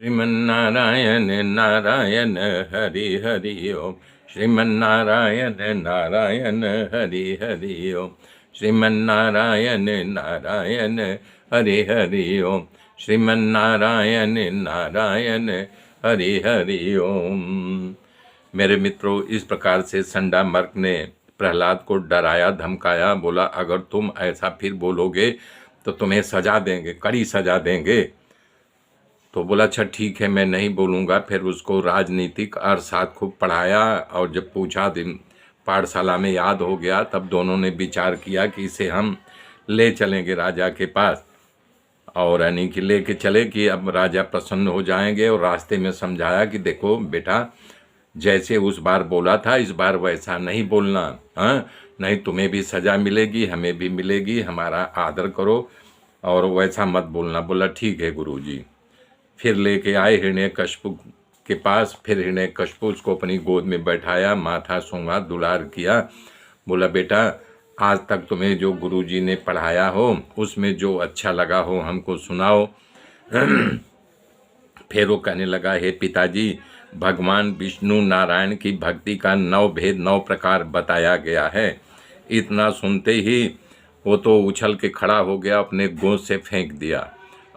श्रीमन्नारायण नारायण हरि हरि ओम। श्रीमन्नारायण नारायण हरि हरि ओम। श्रीमन्नारायण नारायण हरि हरि ओम। श्रीमन्नारायण नारायण हरि हरि ओम। मेरे मित्रों, इस प्रकार से संडामर्क ने प्रहलाद को डराया धमकाया, बोला अगर तुम ऐसा फिर बोलोगे तो तुम्हें सजा देंगे, कड़ी सजा देंगे। तो बोला अच्छा ठीक है, मैं नहीं बोलूँगा। फिर उसको राजनीतिक अर्थशास्त्र खूब पढ़ाया, और जब पूछा दिन पाठशाला में याद हो गया, तब दोनों ने विचार किया कि इसे हम ले चलेंगे राजा के पास, और यानी कि ले के चले कि अब राजा प्रसन्न हो जाएंगे। और रास्ते में समझाया कि देखो बेटा, जैसे उस बार बोला था इस बार वैसा नहीं बोलना, हाँ, नहीं तुम्हें भी सज़ा मिलेगी हमें भी मिलेगी, हमारा आदर करो और वैसा मत बोलना। बोला ठीक है गुरुजी। फिर लेके आए हिरण्यकश्यप के पास। फिर हिरण्यकश्यप उसको अपनी गोद में बैठाया, माथा सूंघा, दुलार किया। बोला बेटा, आज तक तुम्हें जो गुरुजी ने पढ़ाया हो उसमें जो अच्छा लगा हो हमको सुनाओ। फिर वो कहने लगा, हे पिताजी, भगवान विष्णु नारायण की भक्ति का 9 भेद 9 प्रकार बताया गया है। इतना सुनते ही वो तो उछल के खड़ा हो गया, अपने गोद से फेंक दिया,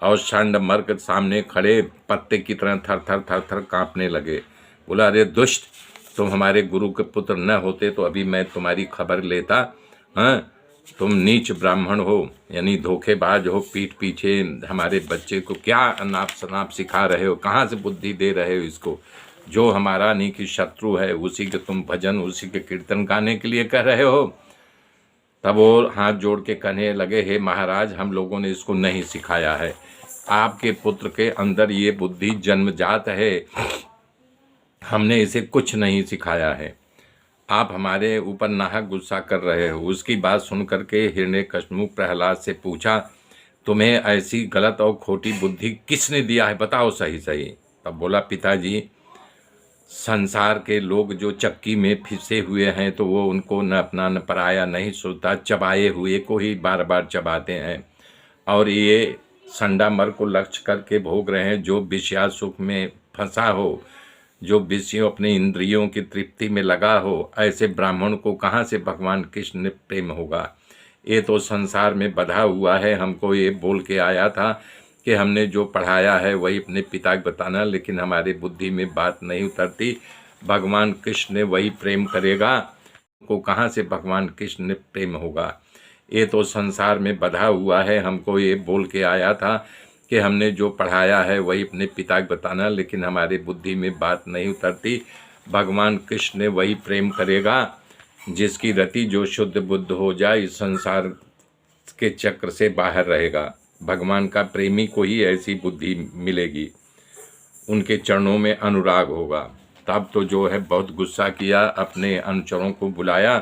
और संडामर्क सामने खड़े पत्ते की तरह थर थर थर थर काँपने लगे। बोला अरे दुष्ट, तुम हमारे गुरु के पुत्र न होते तो अभी मैं तुम्हारी खबर लेता। हाँ, तुम नीच ब्राह्मण हो, यानी धोखेबाज हो, पीठ पीछे हमारे बच्चे को क्या अनाप शनाप सिखा रहे हो, कहाँ से बुद्धि दे रहे हो इसको। जो हमारा नहीं कि शत्रु है उसी के तुम भजन, उसी के कीर्तन गाने के लिए कह रहे हो। तब वो हाथ जोड़ के कहने लगे, हे महाराज, हम लोगों ने इसको नहीं सिखाया है, आपके पुत्र के अंदर ये बुद्धि जन्मजात है, हमने इसे कुछ नहीं सिखाया है। आप हमारे ऊपर नाहक गुस्सा कर रहे हो। उसकी बात सुन करके हिरण्यकश्यप प्रहलाद से पूछा, तुम्हें ऐसी गलत और खोटी बुद्धि किसने दिया है, बताओ सही सही। तब बोला, पिताजी, संसार के लोग जो चक्की में फिसे हुए हैं तो वो उनको न अपना न पराया नहीं सोचता, चबाए हुए को ही बार बार चबाते हैं। और ये संडामर्क को लक्ष्य करके भोग रहे हैं, जो विषया सुख में फंसा हो, जो विषयों अपनी इंद्रियों की तृप्ति में लगा हो, ऐसे ब्राह्मण को कहाँ से भगवान कृष्ण ने प्रेम होगा। ये तो संसार में बंधा हुआ है। हमको ये बोल के आया था कि हमने जो पढ़ाया है वही अपने पिता को बताना, लेकिन हमारी बुद्धि में बात नहीं उतरती। भगवान कृष्ण ने वही प्रेम करेगा, को कहाँ से भगवान कृष्ण ने प्रेम होगा। ये तो संसार में बंधा हुआ है। हमको ये बोल के आया था कि हमने जो पढ़ाया है वही अपने पिता को बताना, लेकिन हमारी बुद्धि में बात नहीं उतरती। भगवान कृष्ण ने वही प्रेम करेगा जिसकी रति जो शुद्ध बुद्ध हो जाए, इस संसार के चक्र से बाहर रहेगा। भगवान का प्रेमी को ही ऐसी बुद्धि मिलेगी, उनके चरणों में अनुराग होगा। तब तो जो है बहुत गुस्सा किया, अपने अनुचरों को बुलाया,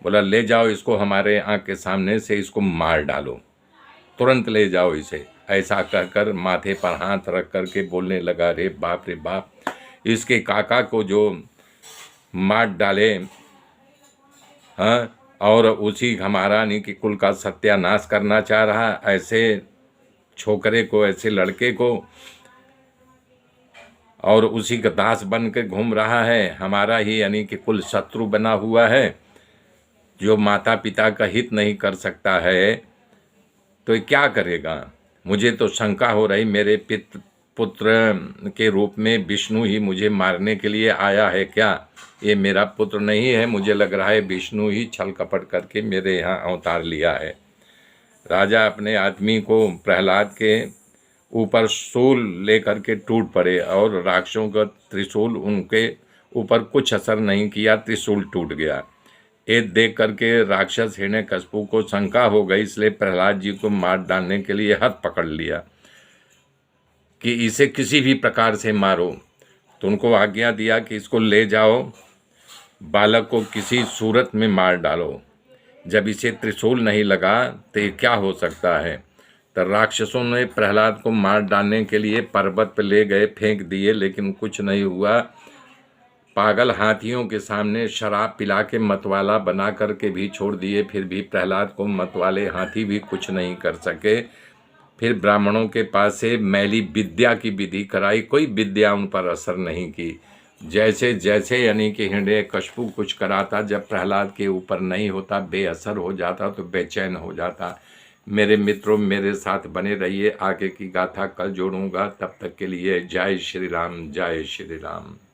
बोला ले जाओ इसको, हमारे आँख के सामने से इसको मार डालो, तुरंत ले जाओ इसे। ऐसा कहकर माथे पर हाथ रख करके बोलने लगा, रे बाप रे बाप, इसके काका को जो मार डाले, हाँ, और उसी हमारा नहीं कि कुल का सत्यानाश करना चाह रहा, ऐसे छोकरे को, ऐसे लड़के को, और उसी का दास बन के घूम रहा है, हमारा ही यानी कि कुल शत्रु बना हुआ है, जो माता पिता का हित नहीं कर सकता है तो ये क्या करेगा। मुझे तो शंका हो रही, मेरे पुत्र के रूप में विष्णु ही मुझे मारने के लिए आया है क्या। ये मेरा पुत्र नहीं है, मुझे लग रहा है विष्णु ही छल कपट करके मेरे यहाँ अवतार लिया है। राजा अपने आदमी को प्रहलाद के ऊपर शूल लेकर के टूट पड़े, और राक्षसों का त्रिशूल उनके ऊपर कुछ असर नहीं किया, त्रिशूल टूट गया। ये देख करके राक्षस हिरण्यकश्यप को शंका हो गई, इसलिए प्रहलाद जी को मार डालने के लिए हाथ पकड़ लिया कि इसे किसी भी प्रकार से मारो। तो उनको आज्ञा दिया कि इसको ले जाओ, बालक को किसी सूरत में मार डालो। जब इसे त्रिशूल नहीं लगा तो ये क्या हो सकता है। तो राक्षसों ने प्रहलाद को मार डालने के लिए पर्वत पर ले गए, फेंक दिए, लेकिन कुछ नहीं हुआ। पागल हाथियों के सामने शराब पिला के मतवाला बना करके भी छोड़ दिए, फिर भी प्रहलाद को मतवाले हाथी भी कुछ नहीं कर सके। फिर ब्राह्मणों के पास से मैली विद्या की विधि कराई, कोई विद्या उन पर असर नहीं की। जैसे जैसे यानी कि हिरण्यकशिपु कुछ कराता, जब प्रहलाद के ऊपर नहीं होता, बेअसर हो जाता तो बेचैन हो जाता। मेरे मित्रों, मेरे साथ बने रहिए, आगे की गाथा कल जोड़ूंगा। तब तक के लिए जय श्री राम, जय श्री राम।